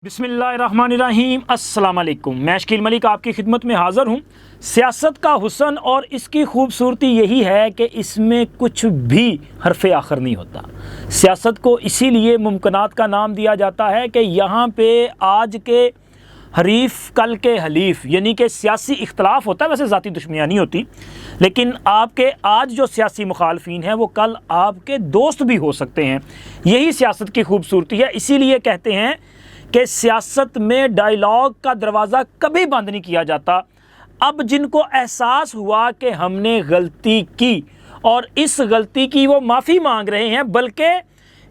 बिस्मिल्लाहिर्रहमानिर्रहीम अस्सलाम वालेकुम। मैं शकील मलिक आपकी खिदमत में हाज़िर हूँ। सियासत का हुस्न और इसकी खूबसूरती यही है कि इसमें कुछ भी हरफ आखिर नहीं होता। सियासत को इसीलिए मुमकिनात का नाम दिया जाता है कि यहाँ पे आज के हरीफ कल के हलीफ, यानी कि सियासी इख्तलाफ होता है, वैसे ज़ाती दुश्मनियाँ नहीं होती, लेकिन आपके आज जो सियासी मुखालफीन हैं वो कल आपके दोस्त भी हो सकते हैं। यही सियासत की खूबसूरती है। इसीलिए कहते हैं कि सियासत में डायलॉग का दरवाज़ा कभी बंद नहीं किया जाता। अब जिनको एहसास हुआ कि हमने गलती की और इस गलती की वो माफ़ी मांग रहे हैं, बल्कि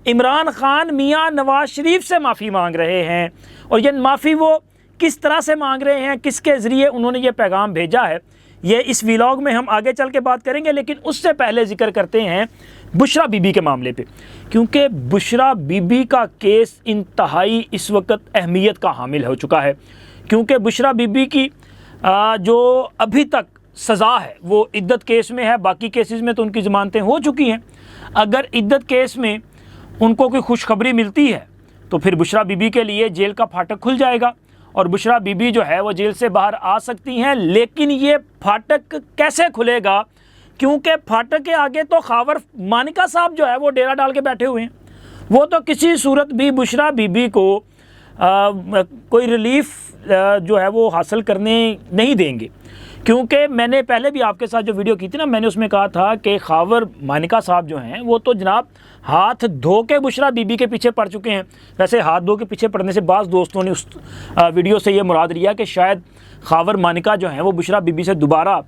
इमरान ख़ान मियाँ नवाज़ शरीफ से माफ़ी मांग रहे हैं। और ये माफ़ी वो किस तरह से मांग रहे हैं, किसके ज़रिए उन्होंने ये पैगाम भेजा है, ये इस व्लॉग में हम आगे चल के बात करेंगे। लेकिन उससे पहले ज़िक्र करते हैं बुशरा बीबी के मामले पे, क्योंकि बुशरा बीबी का केस इंतहाई इस वक्त अहमियत का हामिल हो चुका है। क्योंकि बुशरा बीबी की जो अभी तक सज़ा है वो इद्दत केस में है। बाकी केसेस में तो उनकी ज़मानतें हो चुकी हैं। अगर इद्दत केस में उनको कोई खुशखबरी मिलती है तो फिर बुशरा बीबी के लिए जेल का फाटक खुल जाएगा और बुशरा बीबी जो है वो जेल से बाहर आ सकती हैं। लेकिन ये फाटक कैसे खुलेगा, क्योंकि फाटक के आगे तो खावर मानिका साहब जो है वो डेरा डाल के बैठे हुए हैं। वो तो किसी सूरत भी बुशरा बीबी को कोई रिलीफ जो है वो हासिल करने नहीं देंगे। क्योंकि मैंने पहले भी आपके साथ जो वीडियो की थी ना, मैंने उसमें कहा था कि खावर मानिका साहब जो हैं वो तो जनाब हाथ धो के बुशरा बीबी के पीछे पड़ चुके हैं। वैसे हाथ धो के पीछे पड़ने से बाज़ दोस्तों ने उस वीडियो से ये मुराद लिया कि शायद खावर मानिका जो हैं वो बुशरा बीबी से दोबारा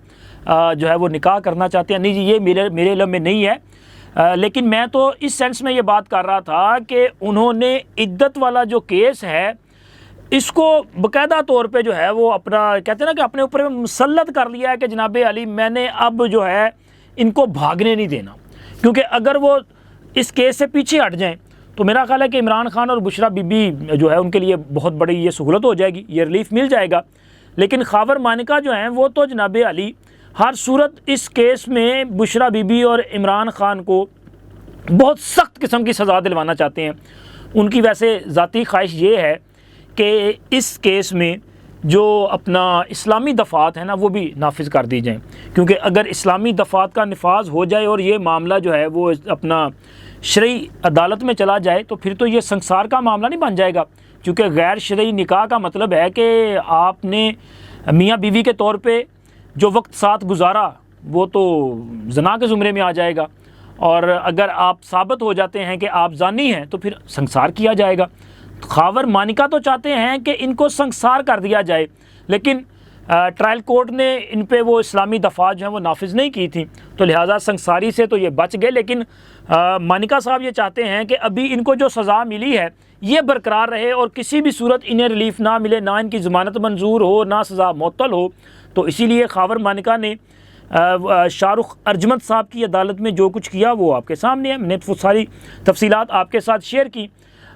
जो है वो निकाह करना चाहते हैं। नहीं जी, ये मेरे इल्म में नहीं है। लेकिन मैं तो इस सेंस में ये बात कर रहा था कि उन्होंने इद्दत वाला जो केस है इसको बाकायदा तौर पे जो है वो अपना, कहते हैं ना कि अपने ऊपर मुसल्लत कर लिया है कि जनाब अली मैंने अब जो है इनको भागने नहीं देना। क्योंकि अगर वो इस केस से पीछे हट जाएं तो मेरा ख्याल है कि इमरान खान और बुशरा बीबी जो है उनके लिए बहुत बड़ी ये सहूलत हो जाएगी, ये रिलीफ मिल जाएगा। लेकिन खावर मानिका जो हैं वो तो जनाब अली हर सूरत इस केस में बुशरा बीबी और इमरान खान को बहुत सख्त किस्म की सज़ा दिलवाना चाहते हैं। उनकी वैसे ज़ाती ख्वाहिश ये है कि इस केस में जो अपना इस्लामी दफ़ात है ना वो भी नाफिज कर दी जाएँ। क्योंकि अगर इस्लामी दफ़ात का नफाज हो जाए और ये मामला जो है वो अपना शरई अदालत में चला जाए तो फिर तो ये संसार का मामला नहीं बन जाएगा। क्योंकि गैर शरई निकाह का मतलब है कि आपने मियाँ बीवी के तौर पे जो वक्त साथ गुजारा वो तो ज़ना के ज़ुमरे में आ जाएगा। और अगर आप साबित हो जाते हैं कि आप जानी हैं तो फिर संसार किया जाएगा। खावर मानिका तो चाहते हैं कि इनको संसार कर दिया जाए, लेकिन ट्रायल कोर्ट ने इन पे वो इस्लामी दफ़ा जो है वो नाफिज नहीं की थी, तो लिहाजा संसारी से तो ये बच गए। लेकिन मानिका साहब ये चाहते हैं कि अभी इनको जो सज़ा मिली है ये बरकरार रहे और किसी भी सूरत इन्हें रिलीफ ना मिले, ना इनकी ज़मानत मंजूर हो, ना सज़ा मुअत्तल हो। तो इसीलिए खावर मानिका ने शाहरुख अर्जमत साहब की अदालत में जो कुछ किया वो आपके सामने है। मैंने वो सारी तफसीलात आपके साथ शेयर की।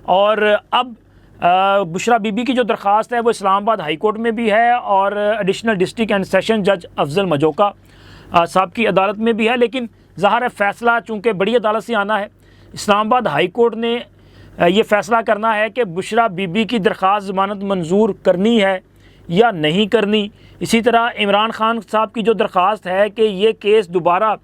और अब बुशरा बीबी की जो दरख्वास्त है वो इस्लामाबाद हाई कोर्ट में भी है और एडिशनल डिस्ट्रिक्ट एंड सेशन जज अफजल मजोका साहब की अदालत में भी है। लेकिन ज़ाहिर है फ़ैसला चूँकि बड़ी अदालत से आना है, इस्लामाबाद हाई कोर्ट ने ये फ़ैसला करना है कि बुशरा बीबी की दरख्वास्त ज़मानत मंजूर करनी है या नहीं करनी। इसी तरह इमरान खान साहब की जो दरख्वास्त है कि ये केस दोबारा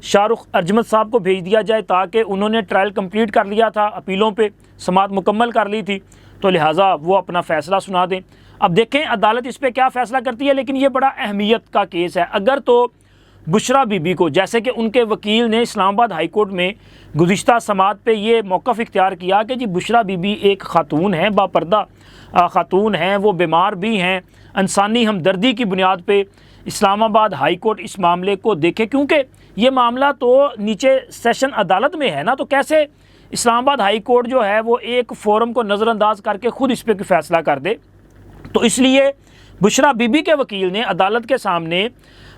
शाहरुख अर्जमत साहब को भेज दिया जाए, ताकि उन्होंने ट्रायल कंप्लीट कर लिया था, अपीलों पे समाअत मुकम्मल कर ली थी, तो लिहाजा वो अपना फ़ैसला सुना दें। अब देखें अदालत इस पर क्या फ़ैसला करती है। लेकिन ये बड़ा अहमियत का केस है। अगर तो बुशरा बीबी को, जैसे कि उनके वकील ने इस्लामाबाद हाई कोर्ट में गुज़िश्ता समाअत पे ये मौक़िफ़ इख्तियार किया कि जी बुशरा बीबी एक ख़ातून है, बापर्दा ख़ातून हैं, वो बीमार भी हैं, इंसानी हमदर्दी की बुनियाद पे इस्लामाबाद हाई कोर्ट इस मामले को देखे। क्योंकि ये मामला तो नीचे सेशन अदालत में है ना, तो कैसे इस्लामाबाद हाई कोर्ट जो है वो एक फ़ोरम को नज़रअंदाज करके ख़ुद इस पर फ़ैसला कर दे। तो इसलिए बुशरा बीबी के वकील ने अदालत के सामने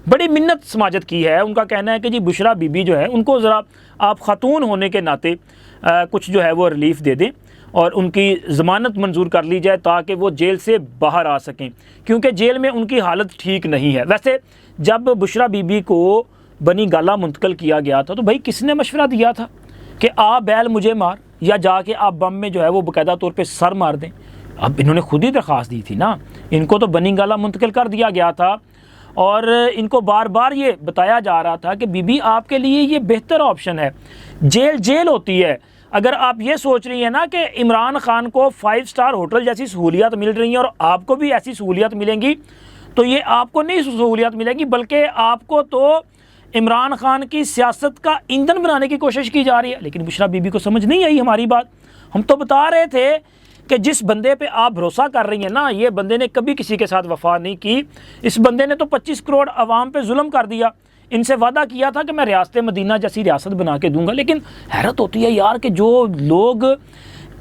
बड़ी मिन्नत समाजत की है। उनका कहना है कि जी बुशरा बीबी जो है उनको ज़रा आप ख़ातून होने के नाते कुछ जो है वो रिलीफ़ दे दें और उनकी ज़मानत मंजूर कर ली जाए ताकि वो जेल से बाहर आ सकें। क्योंकि जेल में उनकी हालत ठीक नहीं है। वैसे जब बुशरा बीबी को बनी गाला मुंतकिल किया गया था तो भाई किसने मशवरा दिया था कि आ बैल मुझे मार या जाके आप बम में जो है वो बाकायदा तौर पे सर मार दें। अब इन्होंने खुद ही दरख्वास्त दी थी ना, इनको तो बनी गाला मुंतकिल कर दिया गया था और इनको बार बार ये बताया जा रहा था कि बीबी आपके लिए ये बेहतर ऑप्शन है, जेल होती है। अगर आप ये सोच रही हैं ना कि इमरान खान को 5 स्टार होटल जैसी सहूलियत मिल रही हैं और आपको भी ऐसी सहूलियत मिलेंगी, तो ये आपको नहीं सहूलियत मिलेगी, बल्कि आपको तो इमरान खान की सियासत का ईंधन बनाने की कोशिश की जा रही है। लेकिन बुशरा बीबी को समझ नहीं आई हमारी बात। हम तो बता रहे थे कि जिस बंदे पे आप भरोसा कर रही हैं ना, ये बंदे ने कभी किसी के साथ वफा नहीं की। इस बंदे ने तो 25 करोड़ अवाम पे जुल्म कर दिया। इनसे वादा किया था कि मैं रियासत मदीना जैसी रियासत बना के दूंगा। लेकिन हैरत होती है यार कि जो लोग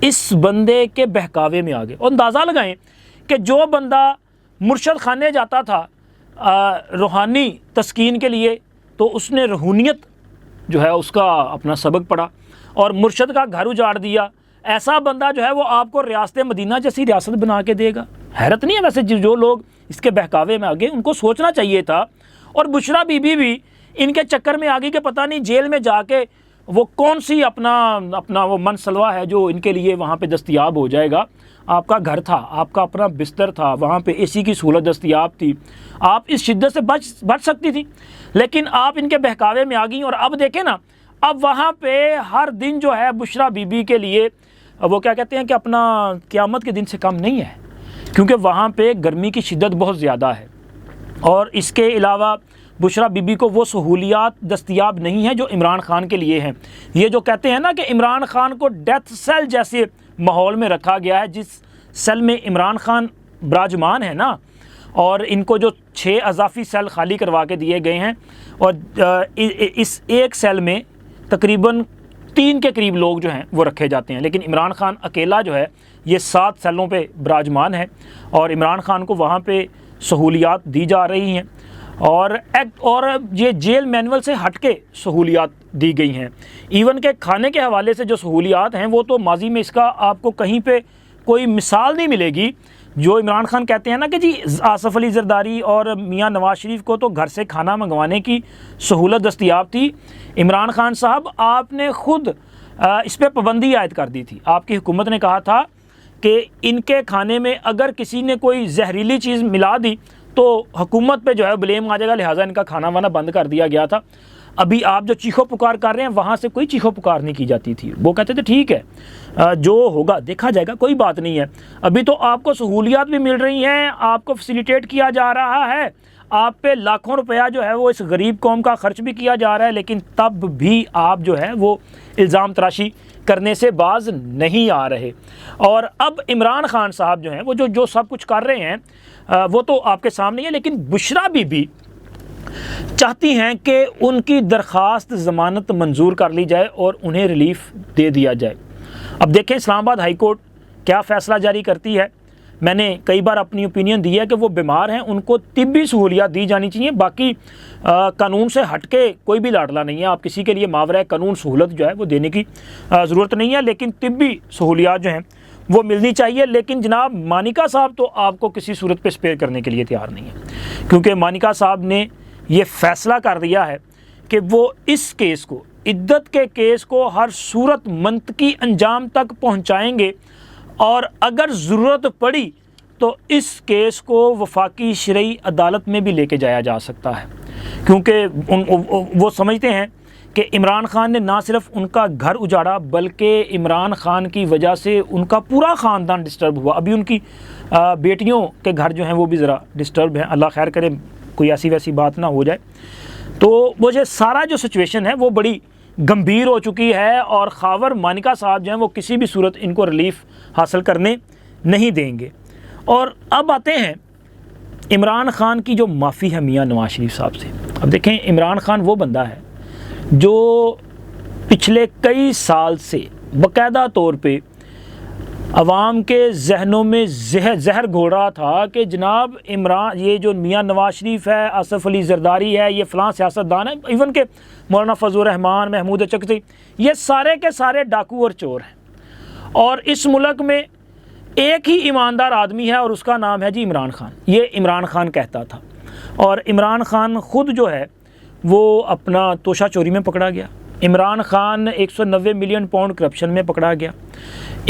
इस बंदे के बहकावे में आ गए। और अंदाज़ा लगाएं कि जो बंदा मुर्शद खाने जाता था रूहानी तस्कीन के लिए, तो उसने रूहानियत जो है उसका अपना सबक पढ़ा और मुर्शद का घर उजाड़ दिया। ऐसा बंदा जो है वो आपको रियासत मदीना जैसी रियासत बना के देगा। हैरत नहीं है? वैसे जो लोग इसके बहकावे में आ गए उनको सोचना चाहिए था। और बुशरा बीबी भी इनके चक्कर में आ गई कि पता नहीं जेल में जाके वो कौन सी अपना वो मनसलवा है जो इनके लिए वहाँ पे दस्तयाब हो जाएगा। आपका घर था, आपका अपना बिस्तर था, वहाँ पे एसी की सहूलत दस्तयाब थी, आप इस शिद्दत से बच सकती थी। लेकिन आप इनके बहकावे में आ गई। और अब देखें ना, अब वहाँ पे हर दिन जो है बुशरा बीबी के लिए वो क्या कहते हैं कि अपना क़यामत के दिन से कम नहीं है, क्योंकि वहाँ पे गर्मी की शिद्दत बहुत ज़्यादा है। और इसके अलावा बुशरा बीबी को वो सहूलियात दस्तयाब नहीं है जो इमरान खान के लिए हैं। ये जो कहते हैं ना कि इमरान खान को डेथ सेल जैसे माहौल में रखा गया है, जिस सेल में इमरान खान विराजमान है ना, और इनको जो 6 अजाफी सेल खाली करवा के दिए गए हैं और इस एक सेल में तकरीबन 3 के करीब लोग जो हैं वो रखे जाते हैं। लेकिन इमरान खान अकेला जो है ये 7 सेलों पे विराजमान है और इमरान खान को वहाँ पे सहूलियात दी जा रही हैं और ये जेल मैनुअल से हट के सहूलियात दी गई हैं। इवन के खाने के हवाले से जो सहूलियात हैं वो तो माजी में इसका आपको कहीं पे कोई मिसाल नहीं मिलेगी। जो इमरान खान कहते हैं ना कि जी आसफ़ अली ज़रदारी और मियां नवाज शरीफ को तो घर से खाना मंगवाने की सहूलत दस्तयाब थी। इमरान खान साहब आपने ख़ुद इस पर पाबंदी आयद कर दी थी। आपकी हुकूमत ने कहा था कि इनके खाने में अगर किसी ने कोई जहरीली चीज़ मिला दी तो हुकूमत पे जो है ब्लेम आ जाएगा, लिहाजा इनका खाना वाना बंद कर दिया गया था। अभी आप जो चीखो पुकार कर रहे हैं वहाँ से कोई चीखो पुकार नहीं की जाती थी। वो कहते थे ठीक है जो होगा देखा जाएगा, कोई बात नहीं है। अभी तो आपको सहूलियात भी मिल रही हैं, आपको फैसिलिटेट किया जा रहा है, आप पे लाखों रुपया जो है वो इस गरीब कौम का खर्च भी किया जा रहा है, लेकिन तब भी आप जो है वो इल्ज़ाम तराशी करने से बाज नहीं आ रहे। और अब इमरान खान साहब जो हैं वो जो सब कुछ कर रहे हैं वो तो आपके सामने है। लेकिन बुशरा बीबी चाहती हैं कि उनकी दरख्वास्त ज़मानत मंजूर कर ली जाए और उन्हें रिलीफ़ दे दिया जाए। अब देखें इस्लामाबाद हाई कोर्ट क्या फ़ैसला जारी करती है। मैंने कई बार अपनी ओपिनियन दी है कि वो बीमार हैं, उनको तिब्बी सहूलियात दी जानी चाहिए। बाकी कानून से हट के कोई भी लाडला नहीं है। आप किसी के लिए मावरा कानून सहूलत जो है वो देने की ज़रूरत नहीं है, लेकिन तिब्बी सहूलियात जो हैं वो मिलनी चाहिए। लेकिन जनाब मानिका साहब तो आपको किसी सूरत पे स्पेयर करने के लिए तैयार नहीं है, क्योंकि मानिका साहब ने ये फ़ैसला कर दिया है कि वो इस केस को, इद्दत के केस को हर सूरत मंतकी अंजाम तक पहुँचाएँगे और अगर ज़रूरत पड़ी तो इस केस को वफाकी शरई अदालत में भी लेके जाया जा सकता है, क्योंकि वो समझते हैं कि इमरान खान ने ना सिर्फ उनका घर उजाड़ा बल्कि इमरान खान की वजह से उनका पूरा ख़ानदान डिस्टर्ब हुआ। अभी उनकी बेटियों के घर जो हैं वो भी ज़रा डिस्टर्ब हैं। अल्लाह खैर करे कोई ऐसी वैसी बात ना हो जाए। तो वो जो सारा जो सिचुएशन है वो बड़ी गंभीर हो चुकी है और खावर मानिका साहब जो हैं वो किसी भी सूरत इनको रिलीफ़ हासिल करने नहीं देंगे। और अब आते हैं इमरान खान की जो माफ़ी है मियां नवाज शरीफ साहब से। अब देखें इमरान खान वो बंदा है जो पिछले कई साल से बाकायदा तौर पे अवाम के जहनों में जहर घोल रहा था कि जनाब इमरान, ये जो मियां नवाज शरीफ है, आसफ़ अली ज़रदारी है, ये फ़लाँ सियासतदान है, इवन के मौलाना फजल रहमान, महमूद चकती, ये सारे के सारे डाकू और चोर हैं। और इस मुल्क में एक ही ईमानदार आदमी है और उसका नाम है जी इमरान खान। ये इमरान खान कहता था और इमरान खान ख़ुद जो है वो अपना तोशा चोरी में पकड़ा गया। Imran Khan 190 million pound corruption में पकड़ा गया।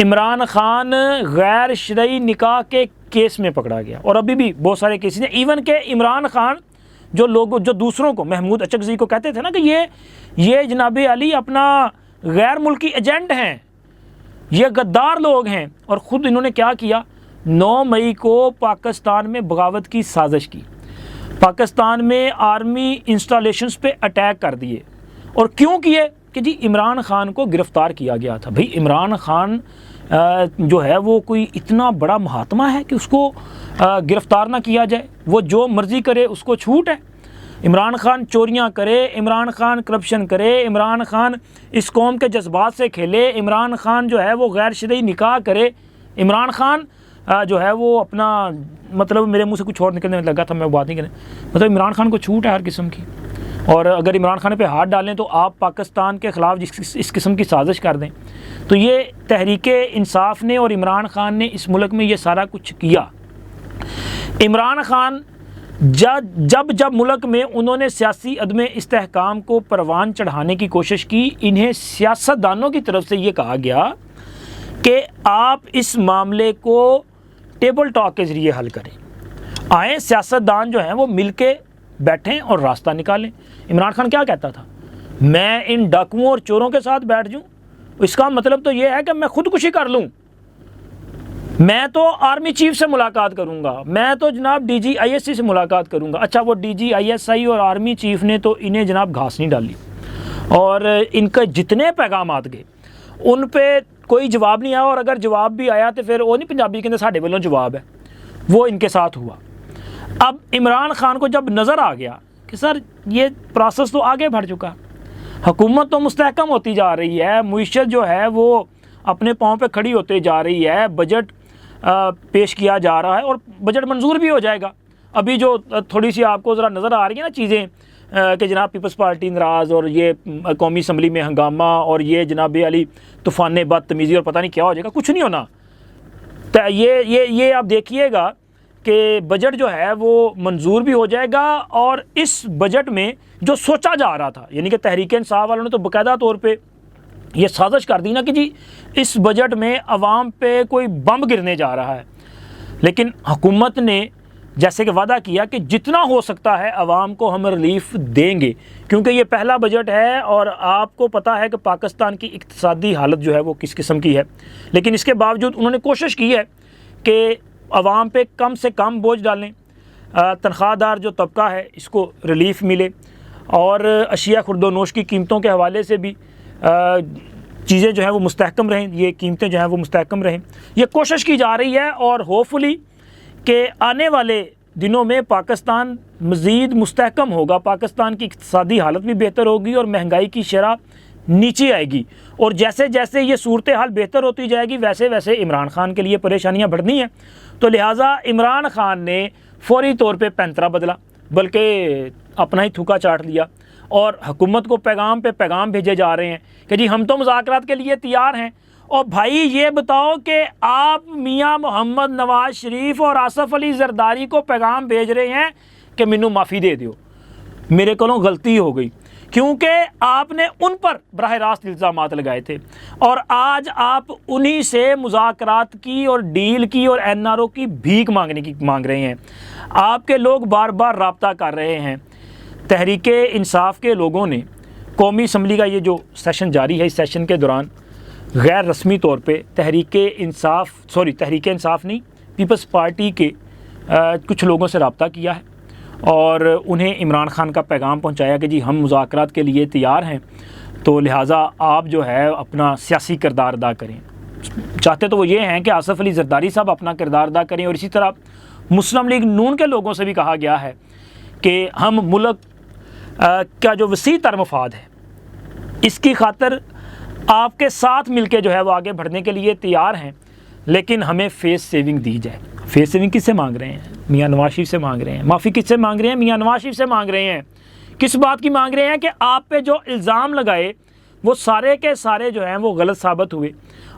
इमरान खान गैर शरई निकाह के केस में पकड़ा गया और अभी भी बहुत सारे केसेस हैं। इवन के इमरान खान जो दूसरों को, महमूद अचकज़ई को कहते थे ना कि ये जनाब अली अपना गैर मुल्की एजेंट हैं, ये गद्दार लोग हैं, और ख़ुद इन्होंने क्या किया, 9 मई को पाकिस्तान में बगावत की साजिश की, पाकिस्तान में आर्मी इंस्टॉलेशंस पे अटैक कर दिए। और क्यों किए कि जी इमरान खान को गिरफ़्तार किया गया था। भाई इमरान खान जो है वो कोई इतना बड़ा महात्मा है कि उसको गिरफ़्तार ना किया जाए, वो जो मर्ज़ी करे उसको छूट है। इमरान खान चोरियां करे, इमरान खान करप्शन करे, इमरान खान इस कौम के जज्बात से खेले, इमरान खान जो है वो गैर शरई निकाह करे, इमरान खान जो है वो अपना, मतलब मेरे मुंह से कुछ और निकलने लगा था, मैं बात नहीं करें, मतलब इमरान खान को छूट है हर किस्म की। और अगर इमरान खान पे हाथ डालें तो आप पाकिस्तान के ख़िलाफ़ इस किस्म की साजिश कर दें। तो ये तहरीक इंसाफ ने और इमरान खान ने इस मुल्क में ये सारा कुछ किया। इमरान खान जब मुल्क में उन्होंने सियासी अदम इस्तेहकाम को परवान चढ़ाने की कोशिश की, इन्हें सियासतदानों की तरफ से ये कहा गया कि आप इस मामले को टेबल टॉक के ज़रिए हल करें, आए सियासतदान जो हैं वो मिल के बैठें और रास्ता निकालें। इमरान खान क्या कहता था, मैं इन डाकुओं और चोरों के साथ बैठ जाऊँ, इसका मतलब तो ये है कि मैं खुदकुशी कर लूँ, मैं तो आर्मी चीफ से मुलाकात करूंगा, मैं तो जनाब DGISI से मुलाकात करूंगा। अच्छा, वो DGISI और आर्मी चीफ ने तो इन्हें जनाब घास नहीं डाली और इनके जितने पैगाम आते गए उन पे कोई जवाब नहीं आया, और अगर जवाब भी आया तो फिर वो नहीं पंजाबी के अंदर साढ़े वालों जवाब है, वो इनके साथ हुआ। अब इमरान खान को जब नज़र आ गया कि सर ये प्रोसेस तो आगे बढ़ चुका, हुकूमत तो मुस्तहकम होती जा रही है, मुईशत जो है वो अपने पाँव पे खड़ी होते जा रही है, बजट पेश किया जा रहा है और बजट मंजूर भी हो जाएगा। अभी जो थोड़ी सी आपको ज़रा नज़र आ रही है ना चीज़ें कि जनाब पीपल्स पार्टी नाराज़ और ये कौमी असम्बली में हंगामा और ये जनाब अली तूफ़ान बदतमीज़ी और पता नहीं क्या हो जाएगा, कुछ नहीं होना। तो ये आप देखिएगा कि बजट जो है वो मंजूर भी हो जाएगा, और इस बजट में जो सोचा जा रहा था, यानी कि तहरीक इंसाफ वालों ने तो बाकायदा तौर पे ये साजिश कर दी ना कि जी इस बजट में अवाम पे कोई बम गिरने जा रहा है, लेकिन हुकूमत ने जैसे कि वादा किया कि जितना हो सकता है अवाम को हम रिलीफ देंगे, क्योंकि ये पहला बजट है और आपको पता है कि पाकिस्तान की इक़्तिसादी हालत जो है वो किस किस्म की है। लेकिन इसके बावजूद उन्होंने कोशिश की है कि अवाम पे कम से कम बोझ डालें, तनख्वाहदार जो तबका है इसको रिलीफ मिले, और अशिया खुर्दोनोश की कीमतों के हवाले से भी चीज़ें जो हैं वो मुस्तहकम रहें, ये कीमतें जो हैं वो मुस्तहकम रहें। ये कोशिश की जा रही है और होपफुली कि आने वाले दिनों में पाकिस्तान मज़ीद मुस्तहकम होगा, पाकिस्तान की इक़्तिसादी हालत भी बेहतर होगी और महंगाई की शरह नीचे आएगी, और जैसे जैसे ये सूरत हाल बेहतर होती जाएगी वैसे वैसे इमरान खान के लिए परेशानियाँ बढ़नी हैं। तो लिहाजा इमरान खान ने फौरी तौर पे पैंतरा बदला, बल्कि अपना ही थूका चाट लिया, और हुकूमत को पैगाम पे पैगाम भेजे जा रहे हैं कि जी हम तो मुज़ाकरात के लिए तैयार हैं। और भाई ये बताओ कि आप मियाँ मोहम्मद नवाज़ शरीफ और आसफ़ अली ज़रदारी को पैगाम भेज रहे हैं कि मैनू माफ़ी दे दो, मेरे कोलों गलती हो गई, क्योंकि आपने उन पर बराह रास्त इल्ज़ामात लगाए थे, और आज आप उन्हीं से मुज़ाकरात की और डील की और NRO की भीख मांग रहे हैं। आपके लोग बार बार रब्ता कर रहे हैं। तहरीक इंसाफ के लोगों ने कौमी असम्बली का ये जो सेशन जारी है, इस सेशन के दौरान गैर रस्मी तौर पे तहरीक इंसाफ नहीं, पीपल्स पार्टी के कुछ लोगों से रब्ता किया है और उन्हें इमरान खान का पैगाम पहुंचाया कि जी हम मुज़ाकरात के लिए तैयार हैं, तो लिहाजा आप जो है अपना सियासी किरदार अदा करें। चाहते तो वो ये हैं कि आसफ़ अली ज़रदारी साहब अपना किरदार अदा करें, और इसी तरह मुस्लिम लीग नून के लोगों से भी कहा गया है कि हम मुल्क का जो वसी तर मफाद है इसकी खातिर आपके साथ मिलके जो है वो आगे बढ़ने के लिए तैयार हैं, लेकिन हमें फेस सेविंग दी जाए। फेस सेविंग किससे मांग रहे हैं? मियाँ नवाज़ शरीफ से मांग रहे हैं। माफ़ी किससे मांग रहे हैं? मियाँ नवाज़ शरीफ से मांग रहे हैं। किस बात की मांग रहे हैं? कि आप पे जो इल्ज़ाम लगाए वो सारे के सारे जो हैं वो गलत साबित हुए,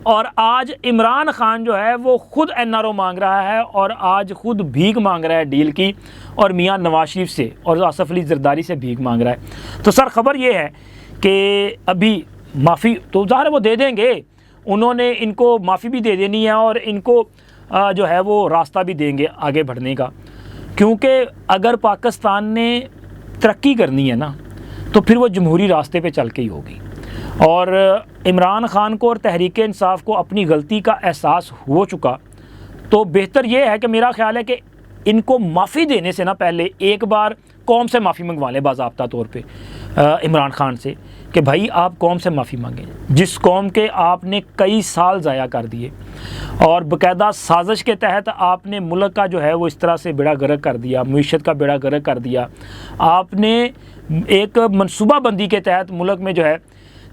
और आज इमरान खान जो है वो ख़ुद NRO मांग रहा है और आज ख़ुद भीख मांग रहा है डील की, और मियाँ नवाज़ शरीफ से और आसफ़ अली ज़रदारी से भीख मांग रहा है। तो सर खबर ये है कि अभी माफ़ी तो ज़ाहिर है वो दे देंगे, उन्होंने इनको माफ़ी भी दे देनी है और इनको जो है वो रास्ता भी देंगे आगे बढ़ने का, क्योंकि अगर पाकिस्तान ने तरक्की करनी है ना तो फिर वो जमहूरी रास्ते पे चल के ही होगी। और इमरान ख़ान को और तहरीक इंसाफ को अपनी गलती का एहसास हो चुका, तो बेहतर ये है कि मेरा ख़्याल है कि इनको माफ़ी देने से ना पहले एक बार कौम से माफ़ी मंगवा लें बाज़ाब्ता तौर पे इमरान ख़ान से, कि भाई आप कौम से माफ़ी मांगें, जिस कौम के आपने कई साल ज़ाया कर दिए और बाकायदा साजिश के तहत आपने मुल्क का जो है वो इस तरह से बेड़ा गर्क कर दिया, मईशत का बेड़ा गर्क कर दिया, आपने एक मनसूबाबंदी के तहत मुल्क में जो है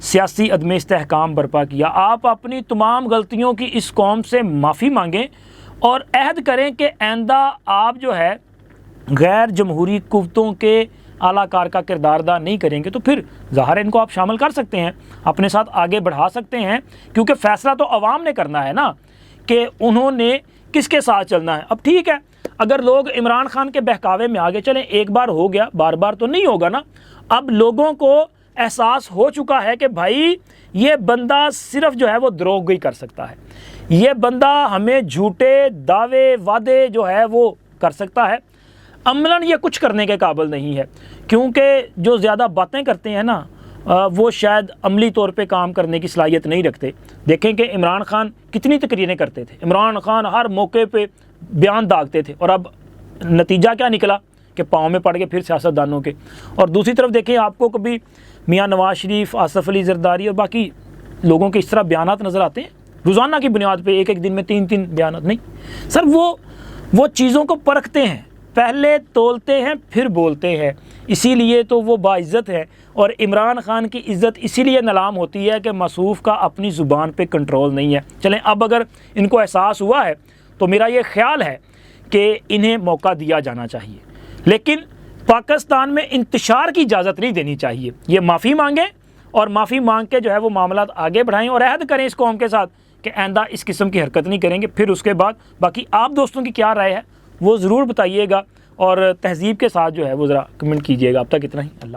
सियासी अदम इस्तेहकाम बर्पा किया। आप अपनी तमाम गलतियों की इस कौम से माफ़ी मांगें और अहद करें कि आइंदा आप जो है गैर जमहूरी कुव्वतों के आलाकार का किरदार अदा नहीं करेंगे, तो फिर ज़ाहिर इनको आप शामिल कर सकते हैं, अपने साथ आगे बढ़ा सकते हैं, क्योंकि फ़ैसला तो अवाम ने करना है ना कि उन्होंने किसके साथ चलना है। अब ठीक है, अगर लोग इमरान ख़ान के बहकावे में आगे चलें, एक बार हो गया, बार बार तो नहीं होगा ना। अब लोगों को एहसास हो चुका है कि भाई ये बंदा सिर्फ जो है वो द्रोहगोई कर सकता है, ये बंदा हमें झूठे दावे वादे जो है वो कर सकता है, अमलन ये कुछ करने के काबिल नहीं है, क्योंकि जो ज़्यादा बातें करते हैं ना वो शायद अमली तौर पे काम करने की सलाहियत नहीं रखते। देखें कि इमरान ख़ान कितनी तकरीरें करते थे, इमरान ख़ान हर मौके पे बयान दागते थे, और अब नतीजा क्या निकला कि पाँव में पड़ गए फिर सियासतदानों के। और दूसरी तरफ देखें, आपको कभी मियाँ नवाज़ शरीफ, आसफ़ अली ज़रदारी और बाकी लोगों के इस तरह बयानात नज़र आते हैं रोज़ाना की बुनियाद पे, एक एक दिन में 3-3 बयानात। नहीं सर, वो चीज़ों को परखते हैं, पहले तोलते हैं फिर बोलते हैं, इसीलिए तो वो बाइज़्ज़त है। और इमरान ख़ान की इज़्ज़त इसीलिए नीलाम होती है कि मसूफ़ का अपनी ज़ुबान पे कंट्रोल नहीं है। चलें, अब अगर इनको एहसास हुआ है तो मेरा ये ख़्याल है कि इन्हें मौका दिया जाना चाहिए, लेकिन पाकिस्तान में इंतशार की इजाज़त नहीं देनी चाहिए। ये माफ़ी मांगे और माफ़ी मांग के जो है वो मामलात आगे बढ़ाएं और अहद करें इस कौम के साथ कि आइंदा इस किस्म की हरकत नहीं करेंगे। फिर उसके बाद बाकी आप दोस्तों की क्या राय है वो ज़रूर बताइएगा और तहज़ीब के साथ जो है वो ज़रा कमेंट कीजिएगा। अब तक इतना ही। अल्लाह।